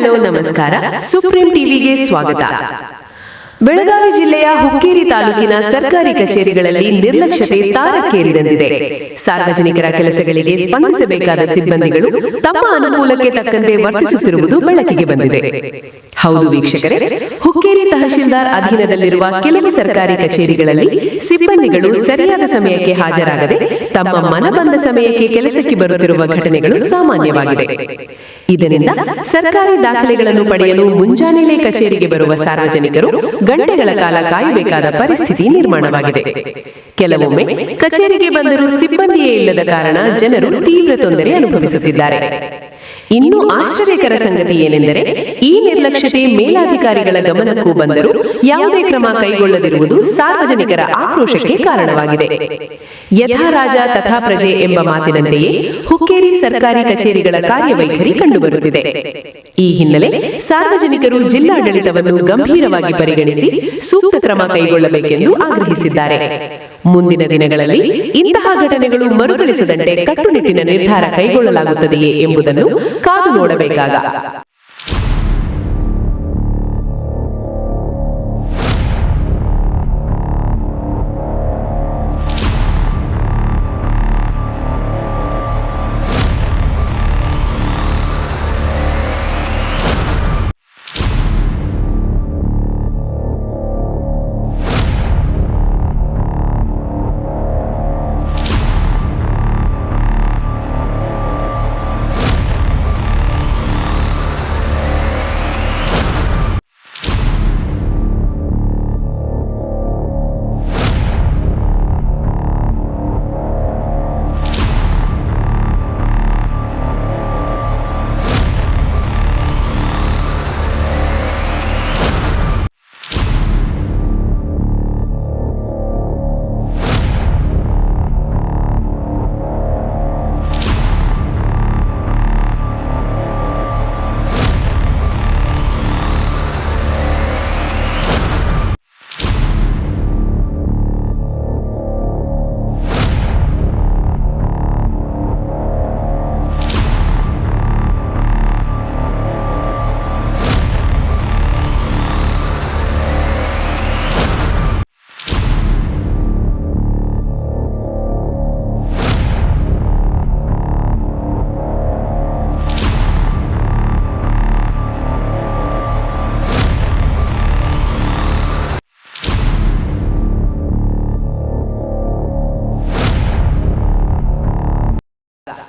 Hello ನಮಸ್ಕಾರ. Supreme ಟಿವಿಗೆ ಸ್ವಾಗತ. ಬೆಳಗಾವಿ ಜಿಲ್ಲೆಯ ಹುಕ್ಕೇರಿ ತಾಲೂಕಿನ ಸರ್ಕಾರಿ ಕಚೇರಿಗಳಲ್ಲಿ ನಿರ್ಲಕ್ಷ್ಯತೆ ತಾರಕ್ಕೇರಿದಂತಿದೆ. ಸಾರ್ವಜನಿಕರ ಕೆಲಸಗಳಿಗೆ ಸ್ಪಂದಿಸಬೇಕಾದ ಸಿಬ್ಬಂದಿಗಳು ತಮ್ಮ ಅನುಕೂಲಕ್ಕೆ ತಕ್ಕಂತೆ ವರ್ತಿಸುತ್ತಿರುವುದು ಬೆಳಕಿಗೆ ಬಂದಿದೆ. ಹೌದು ವೀಕ್ಷಕರೇ, ಹುಕ್ಕೇರಿ ತಹಶೀಲ್ದಾರ್ ಅಧೀನದಲ್ಲಿರುವ ಕೆಲವು ಸರ್ಕಾರಿ ಕಚೇರಿಗಳಲ್ಲಿ ಸಿಬ್ಬಂದಿಗಳು ಸರಿಯಾದ ಸಮಯಕ್ಕೆ ಹಾಜರಾಗದೆ ತಮ್ಮ ಮನಬಂದ ಸಮಯಕ್ಕೆ ಕೆಲಸಕ್ಕೆ ಬರುತ್ತಿರುವ ಘಟನೆಗಳು ಸಾಮಾನ್ಯವಾಗಿದೆ. ಇದರಿಂದ ಸರ್ಕಾರಿ ದಾಖಲೆಗಳನ್ನು ಪಡೆಯಲು ಮುಂಜಾನೆಯೇ ಕಚೇರಿಗೆ ಬರುವ ಸಾರ್ವಜನಿಕರು ಗಂಟೆಗಳ ಕಾಲ ಕಾಯಬೇಕಾದ ಪರಿಸ್ಥಿತಿ ನಿರ್ಮಾಣವಾಗಿದೆ. ಕೆಲವೊಮ್ಮೆ ಕಚೇರಿಗೆ ಬಂದರೂ ಸಿಬ್ಬಂದಿಯೇ ಇಲ್ಲದ ಕಾರಣ ಜನರು ತೀವ್ರ ತೊಂದರೆ ಅನುಭವಿಸುತ್ತಿದ್ದಾರೆ. ಇನ್ನೂ ಆಶ್ಚರ್ಯಕರ ಸಂಗತಿ ಏನೆಂದರೆ, ಈ ನಿರ್ಲಕ್ಷ್ಯತೆ ಮೇಲಾಧಿಕಾರಿಗಳ ಗಮನಕ್ಕೂ ಬಂದರೂ ಯಾವುದೇ ಕ್ರಮ ಕೈಗೊಳ್ಳದಿರುವುದು ಸಾರ್ವಜನಿಕರ ಆಕ್ರೋಶಕ್ಕೆ ಕಾರಣವಾಗಿದೆ. ಯಥಾ ರಾಜ ತಥಾ ಪ್ರಜೆ ಎಂಬ ಮಾತಿನಂತೆಯೇ ಹುಕ್ಕೇರಿ ಸರ್ಕಾರಿ ಕಚೇರಿಗಳ ಕಾರ್ಯವೈಖರಿ ಕಂಡುಬರುತ್ತಿದೆ. ಈ ಹಿನ್ನೆಲೆ ಸಾರ್ವಜನಿಕರು ಜಿಲ್ಲಾಡಳಿತವನ್ನು ಗಂಭೀರವಾಗಿ ಪರಿಗಣಿಸಿ ಸೂಕ್ತ ಕ್ರಮ ಕೈಗೊಳ್ಳಬೇಕೆಂದು ಆಗ್ರಹಿಸಿದ್ದಾರೆ. ಮುಂದಿನ ದಿನಗಳಲ್ಲಿ ಇಂತಹ ಘಟನೆಗಳು ಮರುಕಳಿಸದಂತೆ ಕಟ್ಟುನಿಟ್ಟಿನ ನಿರ್ಧಾರ ಕೈಗೊಳ್ಳಲಾಗುತ್ತದೆಯೇ ಎಂಬುದನ್ನು ಕಾದು ನೋಡಬೇಕಾಗ.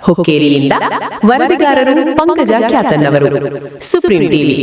ಹುಕ್ಕೇರಿಯಿಂದ ವರದಿಗಾರರು ಪಂಕಜ ಖ್ಯಾತನ್ನವರು, ಸುಪ್ರೀಂ ಟಿವಿ.